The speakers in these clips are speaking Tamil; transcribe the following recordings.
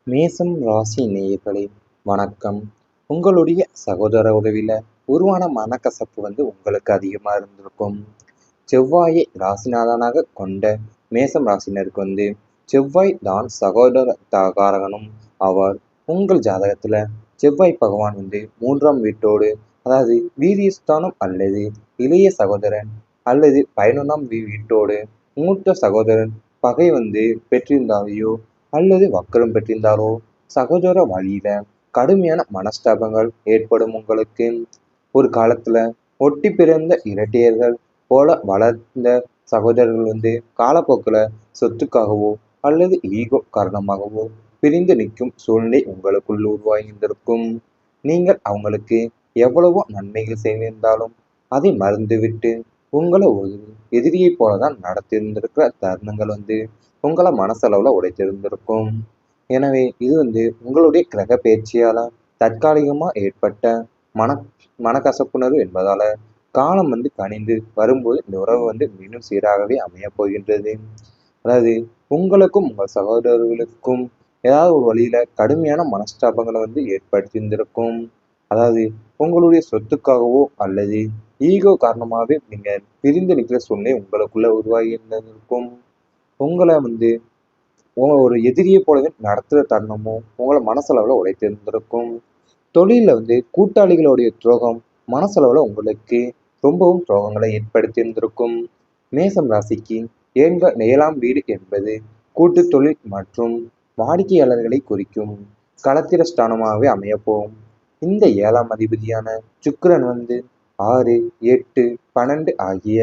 மேசம் ராசி நேயர்களே, வணக்கம். உங்களுடைய சகோதர உறவில் உருவான மனக்கசப்பு உங்களுக்கு அதிகமாக இருந்திருக்கும். செவ்வாயை ராசிநாதனாக கொண்ட மேசம் ராசினருக்கு செவ்வாய் தான் சகோதர காரகனும் ஆவார். உங்கள் ஜாதகத்தில் செவ்வாய் பகவான் 3ஆம் வீட்டோடு, அதாவது வீரியஸ்தானம் அல்லது இளைய சகோதரன் அல்லது 11ஆம் வீட்டோடு மூத்த சகோதரன் பகை பெற்றிருந்தாலேயோ அல்லது வக்கரம் பெற்றிருந்தாலோ சகோதர வழியில கடுமையான மனஸ்தாபங்கள் ஏற்படும். உங்களுக்கு ஒரு காலத்துல ஒட்டி பிறந்த இரட்டையர்கள் போல வளர்ந்த சகோதரர்கள் காலப்போக்கில் சொத்துக்காகவோ அல்லது ஈகோ காரணமாகவோ பிரிந்து நிற்கும் சூழ்நிலை உங்களுக்குள் உருவாகியிருந்திருக்கும். நீங்கள் அவங்களுக்கு எவ்வளவோ நன்மைகள் செய்திருந்தாலும் அதை மறந்துவிட்டு உங்களை ஒரு எதிரியை போலதான் நடத்தியிருந்திருக்கிற தருணங்கள் உங்களை மனசளவுல உடைத்திருந்திருக்கும். எனவே இது உங்களுடைய கிரக பயிற்சியால தற்காலிகமா ஏற்பட்ட மன மனக்கசப்புணர்வு என்பதால காலம் கனிந்து வரும்போது இந்த உறவு மீண்டும் சீராகவே அமைய போகின்றது. அதாவது உங்களுக்கும் உங்கள் சகோதரர்களுக்கும் ஏதாவது ஒரு வழியில கடுமையான மனஸ்தாபங்களை ஏற்படுத்தியிருந்திருக்கும். அதாவது உங்களுடைய சொத்துக்காகவோ அல்லது ஈகோ காரணமாகவே நீங்க பிரிந்து நிற்கிற சூழ்நிலை உங்களுக்குள்ள உருவாகி இருந்திருக்கும். உங்களை ஒரு எதிரியை போலவே நடத்துகிற தருணமும் உங்களை மனசளவில் உடைத்திருந்திருக்கும். தொழிலில் கூட்டாளிகளுடைய துரோகம் மனசளவில் உங்களுக்கு ரொம்பவும் துரோகங்களை ஏற்படுத்தியிருந்திருக்கும். மேசம் ராசிக்கு 7ஆம் வீடு என்பது கூட்டு தொழில் மற்றும் வாடிக்கையாளர்களை குறிக்கும் களத்திர ஸ்தானமாகவே அமையப்போகும். இந்த 7ஆம் அதிபதியான சுக்கிரன் 6, 8, 12 ஆகிய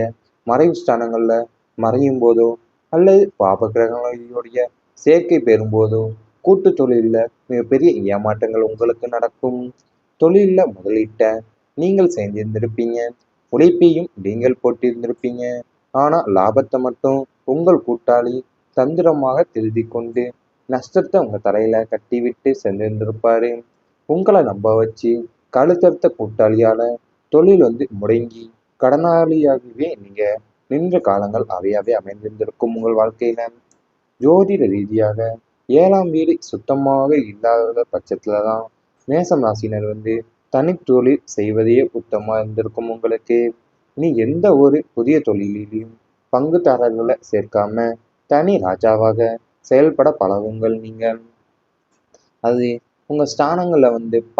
மறைவு ஸ்தானங்களில் மறையும் போதோ அல்லது பாப கிரகங்களுடைய சேர்க்கை பெறும்போதோ கூட்டு தொழிலில் மிகப்பெரிய ஏமாற்றங்கள் உங்களுக்கு நடக்கும். தொழிலில் முதலீட்ட நீங்கள் செய்திருந்திருப்பீங்க, உழைப்பையும் நீங்கள் போட்டிருந்திருப்பீங்க. ஆனால் லாபத்தை மட்டும் உங்கள் கூட்டாளி தந்திரமாக திருதி கொண்டு நஷ்டத்தை உங்கள் தலையில கட்டிவிட்டு சென்றிருந்திருப்பாரு. உங்களை நம்ப வச்சு கழுத்தறுத்த கூட்டாளியால தொழில் முடங்கி கடனாளியாகவே நீங்க நின்ற காலங்கள் அவையாவே அமைந்திருந்திருக்கும். உங்கள் வாழ்க்கையில ஜோதிட ரீதியாக 7ஆம் வீடு சுத்தமாக இல்லாத பட்சத்துல தான் மேசம் ராசினர் தனித்தொழில் செய்வதே உத்தமா இருந்திருக்கும். உங்களுக்கு இனி எந்த ஒரு புதிய தொழிலையும் பங்குதாரர்களை சேர்க்காம தனி ராஜாவாக செயல்பட பழகுங்கள். நீங்கள் அது உங்க ஸ்தானங்கள்ல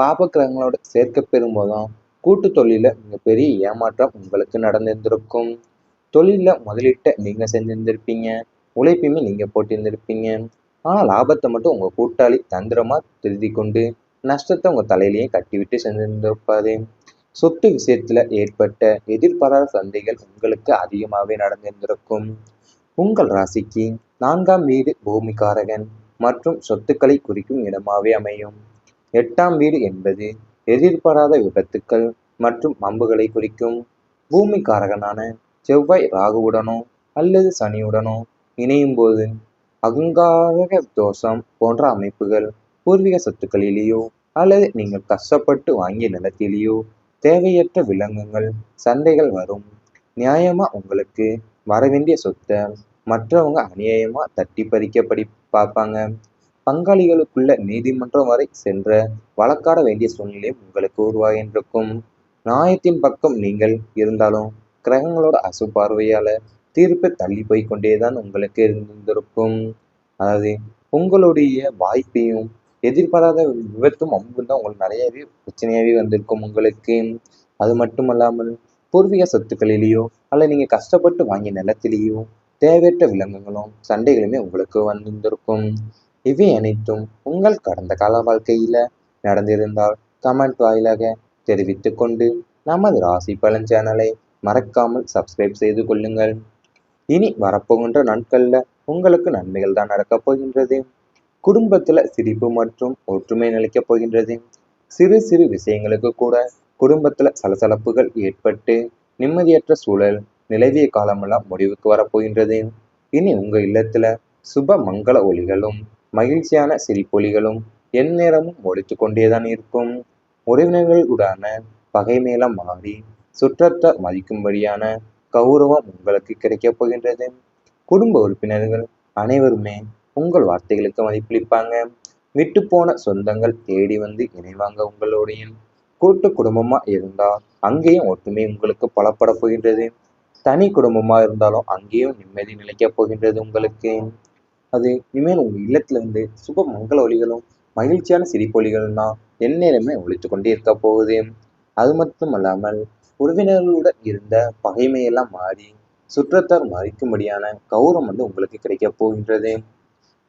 பாப கிரகங்களோட சேர்க்க பெறும்போதுதான் கூட்டு தொழில மிகப்பெரிய ஏமாற்றம் உங்களுக்கு நடந்திருந்திருக்கும். தொழில முதலீட்டை நீங்க செஞ்சிருந்திருப்பீங்க, உழைப்பையுமே நீங்க போட்டிருந்திருப்பீங்க. ஆனால் லாபத்தை மட்டும் உங்க கூட்டாளி தந்திரமா திருதி கொண்டு நஷ்டத்தை உங்க தலையிலேயே கட்டிவிட்டு செஞ்சிருந்திருப்பாரு. சொத்து விஷயத்துல ஏற்பட்ட எதிர்பாராத சந்தைகள் உங்களுக்கு அதிகமாகவே நடந்திருந்திருக்கும். உங்கள் ராசிக்கு 4ஆம் வீடு பூமிகாரகன் மற்றும் சொத்துக்களை குறிக்கும் இடமாவே அமையும். 8ஆம் வீடு என்பது எதிர்பாராத விபத்துக்கள் மற்றும் அம்புகளை குறிக்கும். பூமிகாரகனான செவ்வாய் ராகுவுடனோ அல்லது சனியுடனோ இணையும் போது அகங்காரக தோஷம் போன்ற அமைப்புகள் பூர்வீக சொத்துக்களிலேயோ அல்லது நீங்கள் கஷ்டப்பட்டு வாங்கிய நிலத்திலேயோ தேவையற்ற விலங்குகள் சண்டைகள் வரும். நியாயமா உங்களுக்கு வரவேண்டிய சொத்தை மற்றவங்க அநியாயமா தட்டி பறிக்கப்படி பார்ப்பாங்க. பங்காளிகளுக்குள்ள நீதிமன்றம் வரை சென்ற வழக்காட வேண்டிய சூழ்நிலையும் உங்களுக்கு உருவாகின்றிருக்கும். நியாயத்தின் பக்கம் நீங்கள் இருந்தாலும் கிரகங்களோட அசுபார்வையால தீர்ப்பு தள்ளி போய் கொண்டேதான் உங்களுக்கு இருந்திருக்கும். அதாவது உங்களுடைய வாய்ப்பையும் எதிர்பாராத விபத்தும் அம்பும் தான் உங்களுக்கு நிறையவே பிரச்சனையாகவே வந்திருக்கும் உங்களுக்கு. அது மட்டுமல்லாமல் பூர்வீக சொத்துக்களிலேயோ அல்ல நீங்க கஷ்டப்பட்டு வாங்கிய நிலத்திலேயோ தேவையற்ற விலங்குகளும் சண்டைகளுமே உங்களுக்கு வந்திருந்திருக்கும். இவை அனைத்தும் உங்கள் கடந்த கால வாழ்க்கையில நடந்திருந்தால் கமெண்ட் வாயிலாக தெரிவித்து கொண்டு நமது ராசி பலன் சேனலை மறக்காமல் சப்ஸ்கிரைப் செய்து கொள்ளுங்கள். இனி வரப்போகின்ற நாட்கள்ல உங்களுக்கு நன்மைகள் தான் நடக்கப் போகின்றது. குடும்பத்துல சிரிப்பு மற்றும் ஒற்றுமை நிலைக்கப் போகின்றது. சிறு சிறு விஷயங்களுக்கு கூட குடும்பத்துல சலசலப்புகள் ஏற்பட்டு நிம்மதியற்ற சூழல் நிலவிய காலமெல்லாம் முடிவுக்கு வரப்போகின்றது. இனி உங்க இல்லத்துல சுப மங்கள ஒளிகளும் மகிழ்ச்சியான சிரிப்பொலிகளும் எந்நேரமும் ஒழித்து கொண்டேதான் இருக்கும். உறவினர்களுடான பகைமேலம் மாறி சுற்றத்தை மதிக்கும்படியான கௌரவம் உங்களுக்கு கிடைக்கப் போகின்றது. குடும்ப உறுப்பினர்கள் அனைவருமே உங்கள் வார்த்தைகளுக்கு மதிப்பளிப்பாங்க. விட்டுப்போன சொந்தங்கள் தேடி வந்து இணைவாங்க உங்களுடைய. கூட்டு குடும்பமா இருந்தா அங்கேயும் ஒற்றுமை உங்களுக்கு பலப்பட போகின்றது. தனி குடும்பமா இருந்தாலும் அங்கேயும் நிம்மதி நிலைக்கப் போகின்றது உங்களுக்கு. அது இனிமேல் உங்க இல்லத்துல இருந்து சுப மங்கள ஒலிகளும் மகிழ்ச்சியான சிரிப்பொலிகளும் தான் எந்நேரமே ஒலித்து கொண்டே இருக்க போகுது. அது மட்டும் அல்லாமல் உறவினர்களுடன் இருந்த பகைமையெல்லாம் மாறி சுற்றத்தார் மதிக்கும்படியான கௌரவம் வந்து உங்களுக்கு கிடைக்க போகின்றது.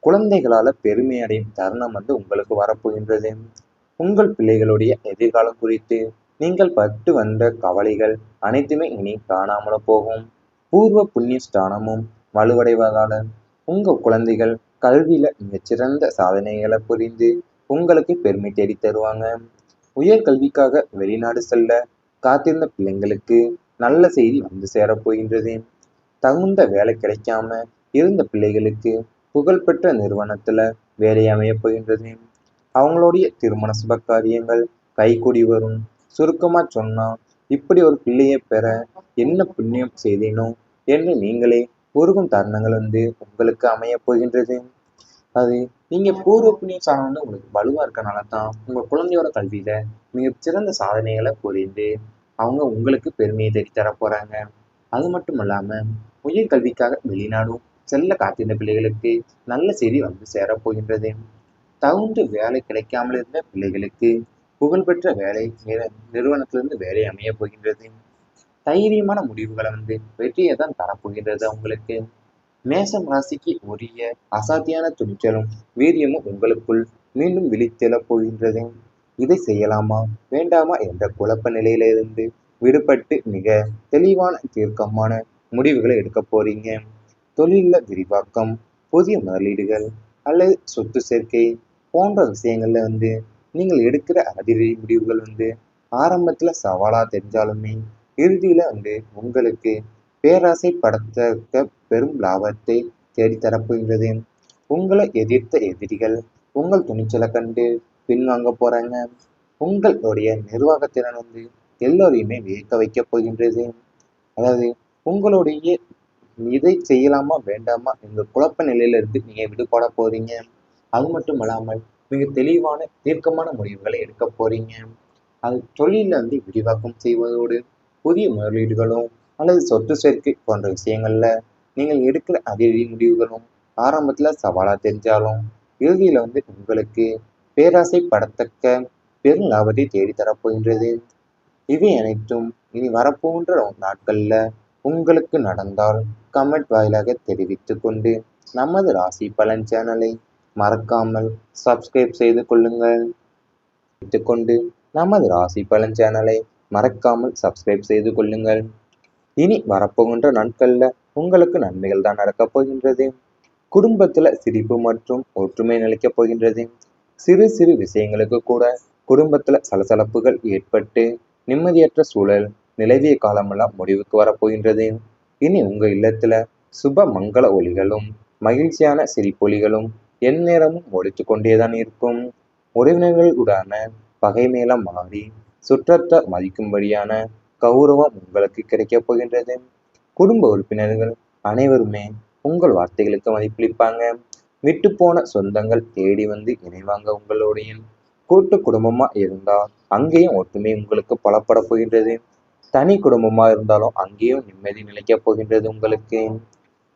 குழந்தைகளால பெருமை அடையும் தருணம் வந்து உங்களுக்கு வரப்போகின்றது. உங்கள் பிள்ளைகளுடைய எதிர்காலம் குறித்து நீங்கள் பட்டு வந்த கவலைகள் அனைத்துமே இனி காணாமல போகும். பூர்வ புண்ணிய ஸ்தானமும் வலுவடைவதால உங்க குழந்தைகள் கல்வியில மிகச்சிறந்த சாதனைகளை புரிந்து உங்களுக்கு பெருமை தேடி தருவாங்க. உயர்கல்விக்காக வெளிநாடு செல்ல காத்திருந்த பிள்ளைங்களுக்கு நல்ல செய்தி வந்து சேரப்போகின்றது. தகுந்த வேலை கிடைக்காம இருந்த பிள்ளைகளுக்கு புகழ்பெற்ற நிறுவனத்துல வேலை அமையப் போகின்றது. அவங்களுடைய திருமண சுப காரியங்கள் கைகூடி வரும். சுருக்கமா சொன்னா இப்படி ஒரு பிள்ளையை பெற என்ன புண்ணியம் செய்தேனோ என்று நீங்களே உருகும் தருணங்கள் வந்து உங்களுக்கு அமையப் போகின்றது. அது நீங்க பூர்வ புண்ணிய சாணம் வந்து உங்களுக்கு வலுவா இருக்கனால தான் உங்க குழந்தையோட கல்வியில மிகச்சிறந்த சாதனைகளை புரிந்து அவங்க உங்களுக்கு பெருமையை தேடித்தர போறாங்க. அது மட்டும் இல்லாம உயர்கல்விக்காக வெளிநாடும் செல்ல காத்திருந்த பிள்ளைகளுக்கு நல்ல செய்தி வந்து சேரப்போகின்றது. தகுந்த வேலை கிடைக்காமல் இருந்த பிள்ளைகளுக்கு புகழ்பெற்ற வேலை நிறுவனத்திலிருந்து வேலை அமைய போகின்றது. தைரியமான முடிவுகளை வந்து வெற்றியை தான் தரப்போகின்றது அவங்களுக்கு. மேசம் ராசிக்கு உரிய அசாத்தியான துணிச்சலும் வீரியமும் உங்களுக்குள் மீண்டும் விழித்தெழப் போகின்றது. இதை செய்யலாமா வேண்டாமா என்ற குழப்ப நிலையிலிருந்து விடுபட்டு மிக தெளிவான தீர்க்கமான முடிவுகளை எடுக்க போறீங்க. தொழில விரிவாக்கம், புதிய முதலீடுகள் அல்லது சொத்து சேர்க்கை போன்ற விஷயங்கள்ல வந்து நீங்கள் எடுக்கிற அதிரடி முடிவுகள் வந்து ஆரம்பத்துல சவாலா தெரிஞ்சாலுமே இறுதியில வந்து உங்களுக்கு பேராசை படத்தக்க பெரும் லாபத்தை தேடித்தரப்போகின்றது. உங்களை எதிர்த்த எதிரிகள் உங்கள் துணிச்சலை கண்டு பின்வாங்க போறாங்க. உங்களுடைய நிர்வாகத்திறன் வந்து எல்லோரையுமே வியக்க வைக்க போகின்றது. அதாவது உங்களுடைய இதை செய்யலாமா வேண்டாமா என்ற குழப்ப நிலையில இருந்து நீங்க விடுபட போறீங்க. அது மட்டும் இல்லாமல் மிக தெளிவான தீர்க்கமான முடிவுகளை எடுக்க போறீங்க. அது தொழில வந்து விரிவாக்கம் செய்வதோடு புதிய முதலீடுகளும் அல்லது சொத்து சேர்க்கை போன்ற விஷயங்கள்ல நீங்கள் எடுக்கிற அதிரடி முடிவுகளும் ஆரம்பத்துல சவாலா தெரிஞ்சாலும் இறுதியில வந்து உங்களுக்கு பேராசை படத்தக்க பெரும் லாபத்தை தேடி தரப்போகின்றது. இவை அனைத்தும் இனி வரப்போன்ற நாட்கள்ல உங்களுக்கு நடந்தால் கமெண்ட் வாயிலாக தெரிவித்துக் கொண்டு நமது ராசி பலன் சேனலை மறக்காமல் சப்ஸ்கிரைப் செய்து கொள்ளுங்கள். கொண்டு நமது ராசி பலன் சேனலை மறக்காமல் சப்ஸ்கிரைப் செய்து கொள்ளுங்கள். இனி வரப்போகின்ற நாட்கள்ல உங்களுக்கு நன்மைகள் தான் நடக்கப் போகின்றது. குடும்பத்துல சிரிப்பு மற்றும் ஒற்றுமை நிலைக்கப் போகின்றது. சிறு சிறு விஷயங்களுக்கு கூட குடும்பத்துல சலசலப்புகள் ஏற்பட்டு நிம்மதியற்ற சூழல் நிலவிய காலமெல்லாம் முடிவுக்கு வரப்போகின்றது. இனி உங்க இல்லத்துல சுப மங்கள ஒலிகளும் மகிழ்ச்சியான சிரிப்பொலிகளும் எந்நேரமும் ஒழித்து கொண்டேதான் இருக்கும். உறவினர்களுடான பகைமையெல்லாம் மாறி சுற்றத்தை மதிக்கும்படியான கௌரவம் உங்களுக்கு கிடைக்கப் போகின்றது. குடும்ப உறுப்பினர்கள் அனைவருமே உங்கள் வார்த்தைகளுக்கு மதிப்பளிப்பாங்க. விட்டுப்போன சொந்தங்கள் தேடி வந்து இணைவாங்க உங்களுடைய. கூட்டு குடும்பமா இருந்தா அங்கேயும் ஒற்றுமை உங்களுக்கு பலப்பட போகின்றது. தனி குடும்பமா இருந்தாலும் அங்கேயும் நிம்மதி நிலைக்கப் போகின்றது உங்களுக்கு.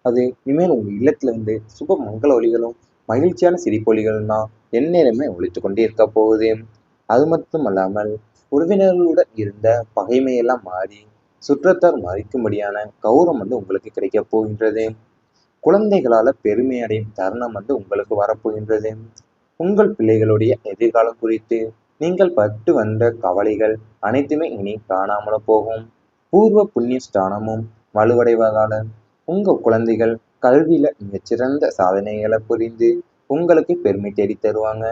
அது இனிமேல் உங்க இல்லத்துல இருந்து சுப மங்கள ஒலிகளும் மகிழ்ச்சியான சிரிப்பொலிகளும் தான் எந்நேரமே ஒழித்து கொண்டே இருக்க போகுது. அது மட்டும் அல்லாமல் உறவினர்களுடன் இருந்த பகைமையெல்லாம் மாறி சுற்றத்தார் மதிக்கும்படியான கௌரவம் வந்து உங்களுக்கு கிடைக்க போகின்றது. குழந்தைகளால பெருமை அடையும் தருணம் வந்து உங்களுக்கு வரப்போகின்றது. உங்கள் பிள்ளைகளுடைய எதிர்காலம் குறித்து நீங்கள் பட்டு வந்த கவலைகள் அனைத்துமே இனி காணாமல போகும். பூர்வ புண்ணிய ஸ்தானமும் வலுவடைவதால உங்க குழந்தைகள் கல்வியில மிகச்சிறந்த சாதனைகளை புரிந்து உங்களுக்கு பெருமை தேடி தருவாங்க.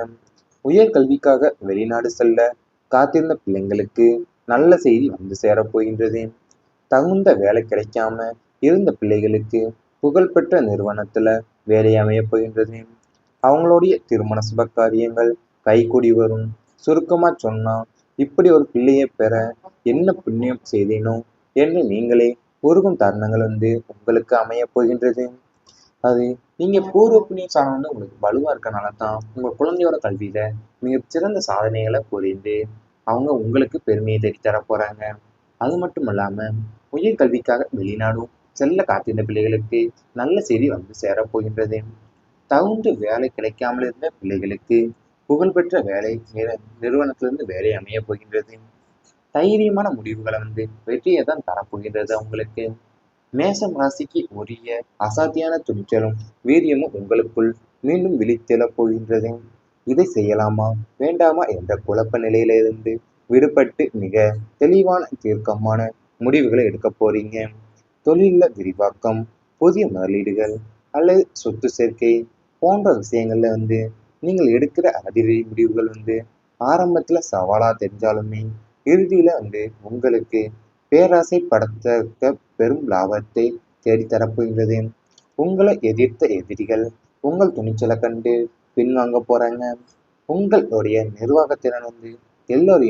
உயர்கல்விக்காக வெளிநாடு செல்ல காத்திருந்த பிள்ளைங்களுக்கு நல்ல செய்தி வந்து சேரப்போகின்றது. தகுந்த வேலை கிடைக்காம இருந்த பிள்ளைகளுக்கு புகழ்பெற்ற நிறுவனத்துல வேலை அமையப் போகின்றது. அவங்களுடைய திருமண சுப காரியங்கள் கைகூடி வரும். சுருக்கமா சொன்னா இப்படி ஒரு பிள்ளையை பெற என்ன புண்ணியம் செய்தேனோ என்று நீங்களே உருகும் தருணங்கள் வந்து உங்களுக்கு அமையப் போகின்றது. அது நீங்கள் பூர்வ புண்ணிய சாணம் வந்து உங்களுக்கு வலுவாக இருக்கனால தான் உங்கள் குழந்தையோட கல்வியில் மிகச்சிறந்த சாதனைகளை புரிந்து அவங்க உங்களுக்கு பெருமையை தேடி தர போகிறாங்க. அது மட்டும் இல்லாமல் உயர்கல்விக்காக வெளிநாடும் செல்ல காத்திருந்த பிள்ளைகளுக்கு நல்ல செய்தி வந்து சேரப்போகின்றது. தகுந்த வேலை கிடைக்காமல் இருந்த பிள்ளைகளுக்கு புகழ்பெற்ற வேலை நிறுவனத்திலிருந்து வேலை அமைய போகின்றது. தைரியமான முடிவுகளை வந்து வெற்றியை தான் தரப்போகின்றது அவங்களுக்கு. மேசம் ராசிக்கு உரிய அசாத்தியான துணிச்சலும் வீரியமும் உங்களுக்குள் மீண்டும் விழித்தெழப் போகின்றது. இதை செய்யலாமா வேண்டாமா என்ற குழப்ப நிலையிலிருந்து விடுபட்டு மிக தெளிவான தீர்க்கமான முடிவுகளை எடுக்க போறீங்க. தொழிலில் விரிவாக்கம், புதிய முதலீடுகள் அல்லது சொத்து சேர்க்கை போன்ற விஷயங்கள்ல வந்து நீங்கள் எடுக்கிற அதிரடி முடிவுகள் வந்து ஆரம்பத்துல சவாலா தெரிஞ்சாலுமே இறுதியில வந்து உங்களுக்கு பேராசை படத்தக்க பெரும் லாபத்தை தேடித்தரப்போகின்றது. உங்களை எதிர்த்த எதிரிகள் உங்கள் துணிச்சலை கண்டு பின்வாங்க போறாங்க. உங்களுடைய நிர்வாகத்திறன் வந்து எல்லோரையும்